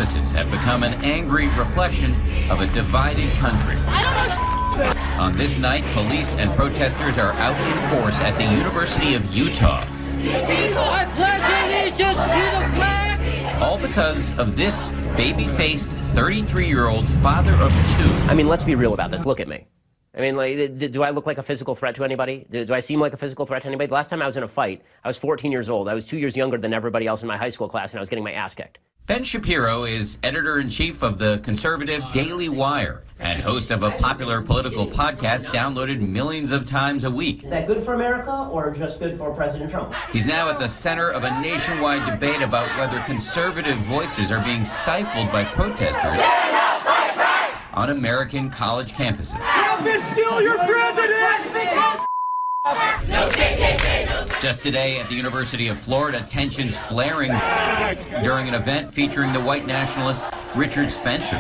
campuses have become an angry reflection of a divided country. On this night, police and protesters are out in force at the University of Utah. I pledge allegiance to the flag! All because of this baby-faced 33-year-old father of two. I mean, let's be real about this. Look at me. I mean, like, do I look like a physical threat to anybody? Do I seem like a physical threat to anybody? The last time I was in a fight, I was 14 years old. I was 2 years younger than everybody else in my high school class, and I was getting my ass kicked. Ben Shapiro is editor-in-chief of the conservative Daily Wire and host of a popular political podcast downloaded millions of times a week. Is that good for America or just good for President Trump? He's now at the center of a nationwide debate about whether conservative voices are being stifled by protesters on American college campuses. Steal your president! Just today at the University of Florida, tensions flaring during an event featuring the white nationalist Richard Spencer.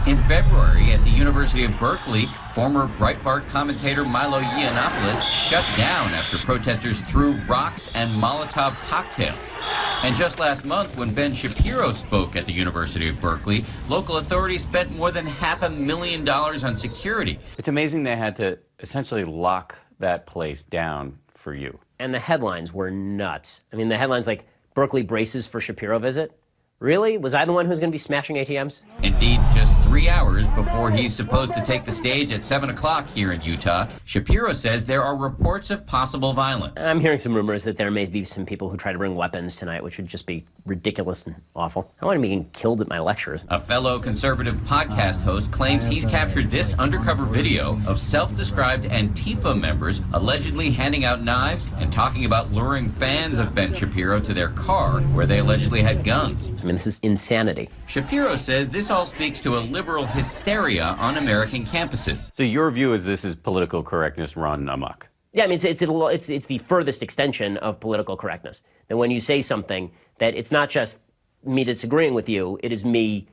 In February at the University of Berkeley, former Breitbart commentator Milo Yiannopoulos shut down after protesters threw rocks and Molotov cocktails. And just last month, when Ben Shapiro spoke at the University of Berkeley, local authorities spent more than $500,000 on security. It's amazing they had to essentially lock that place down for you. And the headlines were nuts. I mean, the headlines like, Berkeley braces for Shapiro visit. Really? Was I the one who's going to be smashing ATMs? Indeed, just 3 hours before he's supposed to take the stage at 7 o'clock here in Utah, Shapiro says there are reports of possible violence. I'm hearing some rumors that there may be some people who try to bring weapons tonight, which would just be ridiculous and awful. I don't want to be getting killed at my lectures. A fellow conservative podcast host claims he's captured this undercover video of self-described Antifa members allegedly handing out knives and talking about luring fans of Ben Shapiro to their car where they allegedly had guns. I mean, this is insanity. Shapiro says this all speaks to a liberal hysteria on American campuses. So your view is this is political correctness run amok? Yeah, I mean, it's the furthest extension of political correctness. That when you say something, that it's not just me disagreeing with you, it is me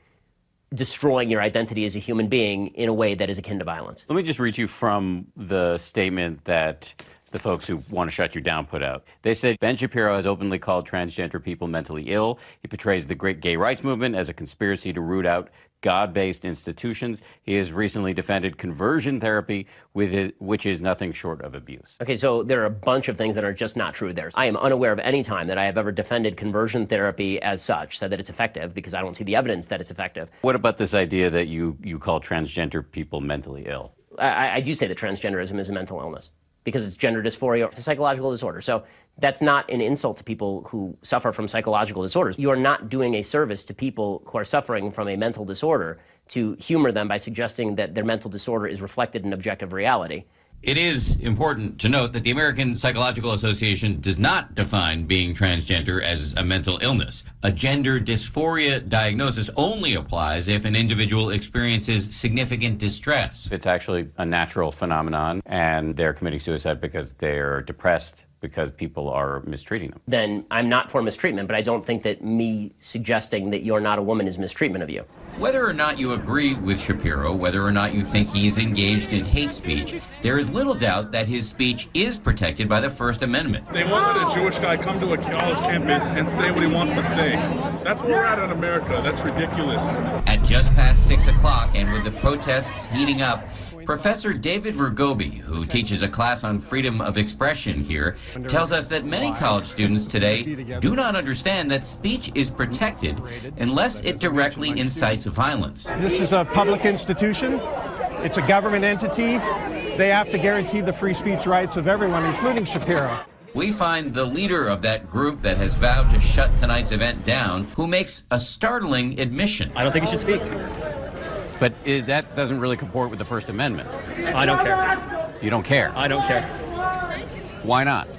destroying your identity as a human being in a way that is akin to violence. Let me just read you from the statement that the folks who want to shut you down put out. They said, Ben Shapiro has openly called transgender people mentally ill. He portrays the great gay rights movement as a conspiracy to root out God-based institutions. He has recently defended conversion therapy, which is nothing short of abuse. Okay, so there are a bunch of things that are just not true there. I am unaware of any time that I have ever defended conversion therapy as such, said that it's effective, because I don't see the evidence that it's effective. What about this idea that you call transgender people mentally ill? I do say that transgenderism is a mental illness, because it's gender dysphoria. It's a psychological disorder. So that's not an insult to people who suffer from psychological disorders. You are not doing a service to people who are suffering from a mental disorder to humor them by suggesting that their mental disorder is reflected in objective reality. It is important to note that the American Psychological Association does not define being transgender as a mental illness. A gender dysphoria diagnosis only applies if an individual experiences significant distress. It's actually a natural phenomenon, and they're committing suicide because they're depressed, because people are mistreating them. Then I'm not for mistreatment, but I don't think that me suggesting that you're not a woman is mistreatment of you. Whether or not you agree with Shapiro, whether or not you think he's engaged in hate speech, there is little doubt that his speech is protected by the First Amendment. They won't let a Jewish guy come to a college campus and say what he wants to say. That's where we're at in America. That's ridiculous. At just past 6 o'clock, and with the protests heating up, Professor David Vergobi, who teaches a class on freedom of expression here, tells us that many college students today do not understand that speech is protected unless it directly incites violence. This is a public institution. It's a government entity. They have to guarantee the free speech rights of everyone, including Shapiro. We find the leader of that group that has vowed to shut tonight's event down, who makes a startling admission. I don't think he should speak. But that doesn't really comport with the First Amendment. I don't care. You don't care? I don't care. Why not?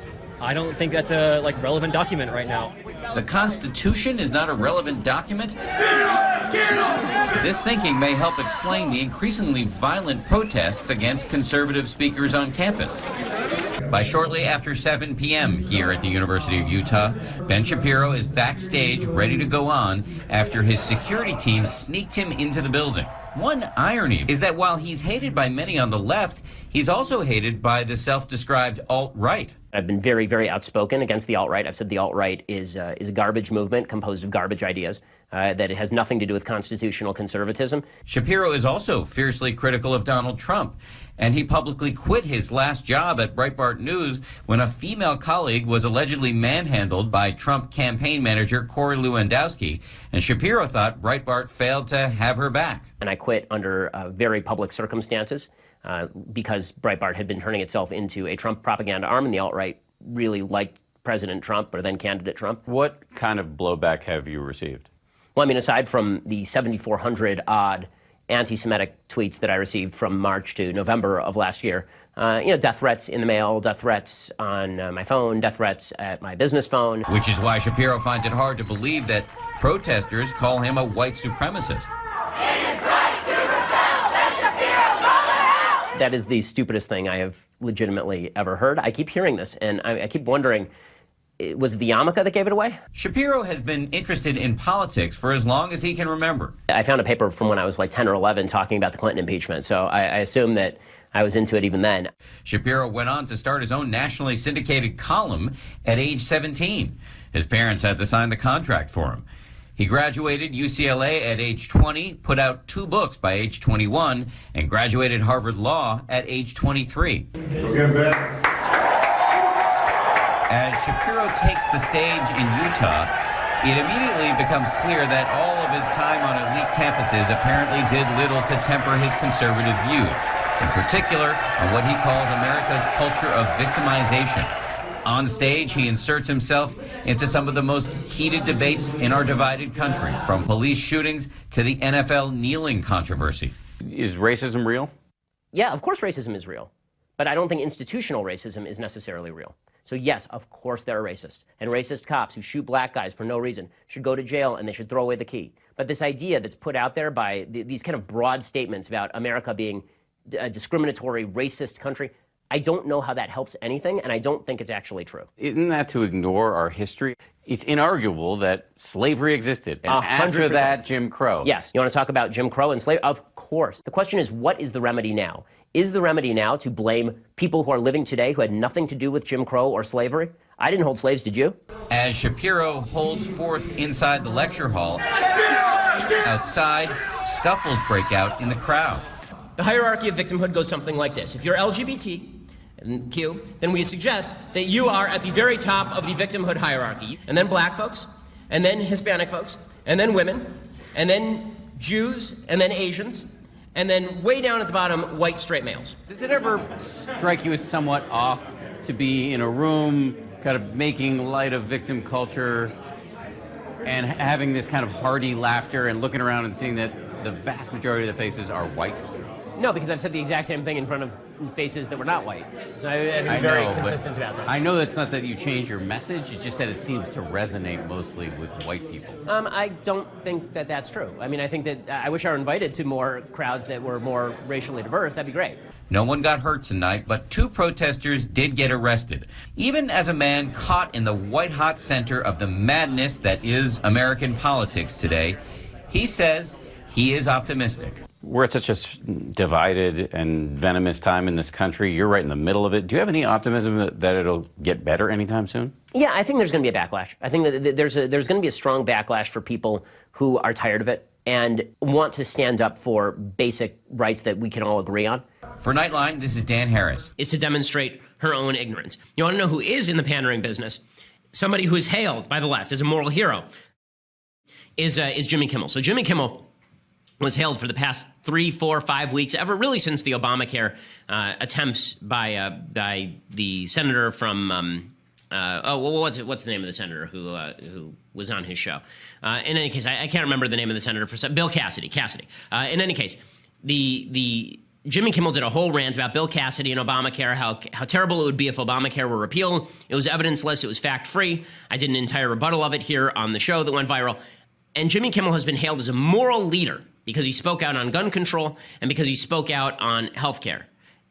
I don't think that's a relevant document right now. The Constitution is not a relevant document? This thinking may help explain the increasingly violent protests against conservative speakers on campus. By shortly after 7 p.m. here at the University of Utah, Ben Shapiro is backstage ready to go on after his security team sneaked him into the building. One irony is that while he's hated by many on the left, he's also hated by the self-described alt-right. I've been very, very outspoken against the alt-right. I've said the alt-right is a garbage movement composed of garbage ideas, that it has nothing to do with constitutional conservatism. Shapiro is also fiercely critical of Donald Trump, and he publicly quit his last job at Breitbart News when a female colleague was allegedly manhandled by Trump campaign manager Corey Lewandowski, and Shapiro thought Breitbart failed to have her back. And I quit under very public circumstances. Because Breitbart had been turning itself into a Trump propaganda arm, and the alt-right really liked President Trump, or then candidate Trump. What kind of blowback have you received? Well, I mean, aside from the 7,400 odd anti-Semitic tweets that I received from March to November of last year, death threats in the mail, death threats on my phone, death threats at my business phone. Which is why Shapiro finds it hard to believe that protesters call him a white supremacist. That is the stupidest thing I have legitimately ever heard. I keep hearing this, and I keep wondering, was it the yarmulke that gave it away? Shapiro has been interested in politics for as long as he can remember. I found a paper from when I was like 10 or 11 talking about the Clinton impeachment, so I assume that I was into it even then. Shapiro went on to start his own nationally syndicated column at age 17. His parents had to sign the contract for him. He graduated UCLA at age 20, put out 2 books by age 21, and graduated Harvard Law at age 23. As Shapiro takes the stage in Utah, it immediately becomes clear that all of his time on elite campuses apparently did little to temper his conservative views, in particular on what he calls America's culture of victimization. On stage, he inserts himself into some of the most heated debates in our divided country, from police shootings to the NFL kneeling controversy. Is racism real? Yeah, of course racism is real. But I don't think institutional racism is necessarily real. So yes, of course there are racists. And racist cops who shoot black guys for no reason should go to jail, and they should throw away the key. But this idea that's put out there by these kind of broad statements about America being a discriminatory, racist country, I don't know how that helps anything, and I don't think it's actually true. Isn't that to ignore our history? It's inarguable that slavery existed, and 100%. after that, Jim Crow. Yes. You want to talk about Jim Crow and slavery? Of course. The question is, what is the remedy now? Is the remedy now to blame people who are living today who had nothing to do with Jim Crow or slavery? I didn't hold slaves, did you? As Shapiro holds forth inside the lecture hall, outside, scuffles break out in the crowd. The hierarchy of victimhood goes something like this. If you're LGBT, and Q, then we suggest that you are at the very top of the victimhood hierarchy. And then black folks, and then Hispanic folks, and then women, and then Jews, and then Asians, and then way down at the bottom, white straight males. Does it ever strike you as somewhat off to be in a room kind of making light of victim culture and having this kind of hearty laughter and looking around and seeing that the vast majority of the faces are white? No, because I've said the exact same thing in front of faces that were not white. So I've been very consistent about this. I know it's not that you change your message, it's just that it seems to resonate mostly with white people. I don't think that that's true. I mean, I think that I wish I were invited to more crowds that were more racially diverse. That'd be great. No one got hurt tonight, but 2 protesters did get arrested, even as a man caught in the white-hot center of the madness that is American politics today. He says he is optimistic. We're at such a divided and venomous time in this country. You're right in the middle of it. Do you have any optimism that it'll get better anytime soon? Yeah, I think there's going to be a backlash. I think that there's going to be a strong backlash for people who are tired of it and want to stand up for basic rights that we can all agree on. For Nightline, this is Dan Harris. Is to demonstrate her own ignorance. You want to know who is in the pandering business? Somebody who is hailed by the left as a moral hero is Jimmy Kimmel. So Jimmy Kimmel was hailed for the past 3, 4, 5 weeks, ever really since the Obamacare attempts by the senator from what's the name of the senator who was on his show? In any case, I can't remember the name of the senator for Bill Cassidy. In any case, the Jimmy Kimmel did a whole rant about Bill Cassidy and Obamacare, how terrible it would be if Obamacare were repealed. It was evidence-less. It was fact-free. I did an entire rebuttal of it here on the show that went viral. And Jimmy Kimmel has been hailed as a moral leader because he spoke out on gun control and because he spoke out on health care.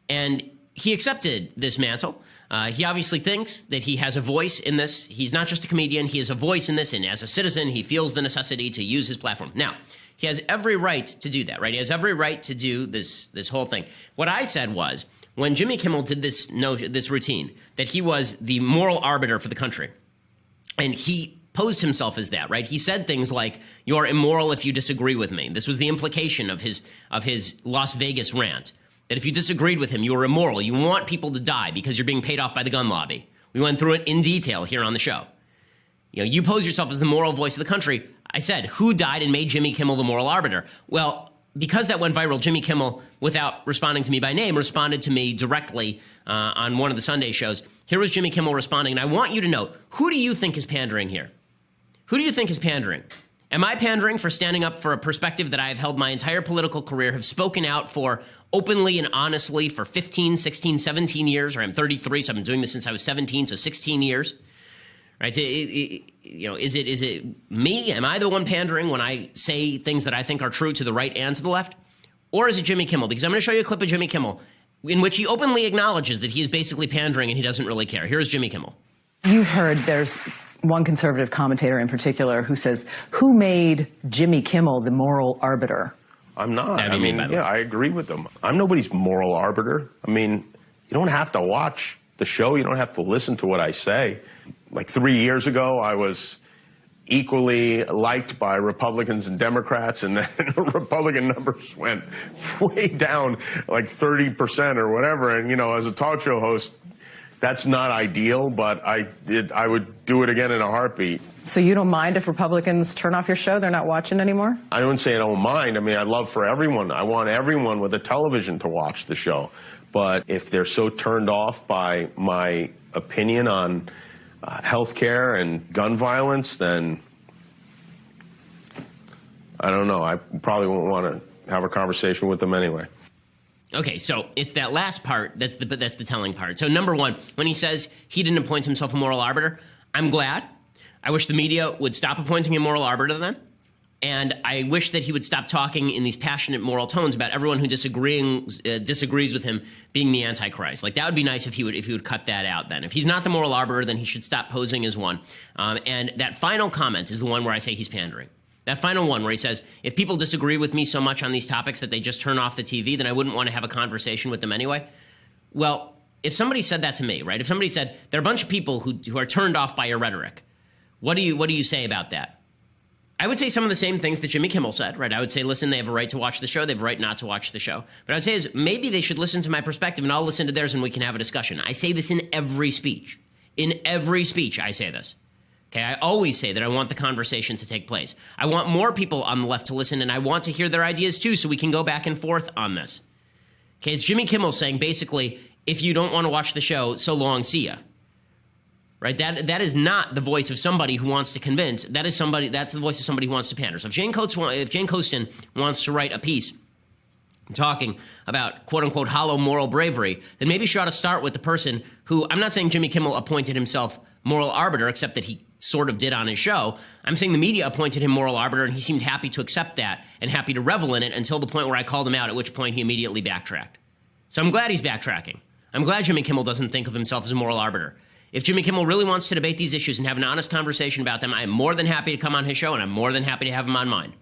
And he accepted this mantle. He obviously thinks that he has a voice in this. He's not just a comedian. He has a voice in this. And as a citizen, he feels the necessity to use his platform. Now, He has every right to do that, right? He has every right to do this whole thing. What I said was, when Jimmy Kimmel did this routine, that he was the moral arbiter for the country, and he posed himself as that, right? He said things like, "You're immoral if you disagree with me." This was the implication of his Las Vegas rant, that if you disagreed with him, you were immoral. You want people to die because you're being paid off by the gun lobby. We went through it in detail here on the show. You pose yourself as the moral voice of the country. I said, who died and made Jimmy Kimmel the moral arbiter? Well, because that went viral, Jimmy Kimmel, without responding to me by name, responded to me directly on one of the Sunday shows. Here was Jimmy Kimmel responding, and I want you to know, who do you think is pandering here? Who do you think is pandering? Am I pandering for standing up for a perspective that I have held my entire political career, have spoken out for openly and honestly for 15, 16, 17 years, or I'm 33, so I've been doing this since I was 17, so 16 years? Right? Is it me? Am I the one pandering when I say things that I think are true to the right and to the left? Or is it Jimmy Kimmel? Because I'm going to show you a clip of Jimmy Kimmel in which he openly acknowledges that he is basically pandering and he doesn't really care. Here's Jimmy Kimmel. You've heard there's one conservative commentator in particular who says, who made Jimmy Kimmel the moral arbiter? I'm not. I agree with them. I'm nobody's moral arbiter. I mean, you don't have to watch the show. You don't have to listen to what I say. Like 3 years ago, I was equally liked by Republicans and Democrats, and then Republican numbers went way down, like 30% or whatever. And, as a talk show host, that's not ideal, but I would do it again in a heartbeat. So you don't mind if Republicans turn off your show? They're not watching anymore? I wouldn't say I don't mind. I mean, I love for everyone. I want everyone with a television to watch the show. But if they're so turned off by my opinion on healthcare and gun violence, then I don't know. I probably won't want to have a conversation with them anyway. Okay, so it's that last part that's the telling part. So number one, when he says he didn't appoint himself a moral arbiter, I'm glad. I wish the media would stop appointing a moral arbiter then. And I wish that he would stop talking in these passionate moral tones about everyone who disagrees with him being the Antichrist. Like, that would be nice if he would cut that out then. If he's not the moral arbiter, then he should stop posing as one. And that final comment is the one where I say he's pandering. That final one where he says, if people disagree with me so much on these topics that they just turn off the TV, then I wouldn't want to have a conversation with them anyway. Well, if somebody said that to me, right? If somebody said, there are a bunch of people who are turned off by your rhetoric, what do you say about that? I would say some of the same things that Jimmy Kimmel said, right? I would say, listen, they have a right to watch the show. They have a right not to watch the show. But I would say is maybe they should listen to my perspective and I'll listen to theirs and we can have a discussion. I say this in every speech. In every speech, I say this. Okay, I always say that I want the conversation to take place. I want more people on the left to listen and I want to hear their ideas too so we can go back and forth on this. Okay, it's Jimmy Kimmel saying basically, if you don't want to watch the show, so long, see ya. Right? That is not the voice of somebody who wants to convince. That's the voice of somebody who wants to pander. So if Jane Coaston wants to write a piece talking about quote-unquote hollow moral bravery, then maybe she ought to start with the person who, I'm not saying Jimmy Kimmel appointed himself moral arbiter, except that he sort of did on his show. I'm saying the media appointed him moral arbiter, and he seemed happy to accept that and happy to revel in it until the point where I called him out, at which point he immediately backtracked. So I'm glad he's backtracking. I'm glad Jimmy Kimmel doesn't think of himself as a moral arbiter. If Jimmy Kimmel really wants to debate these issues and have an honest conversation about them, I am more than happy to come on his show, and I'm more than happy to have him on mine.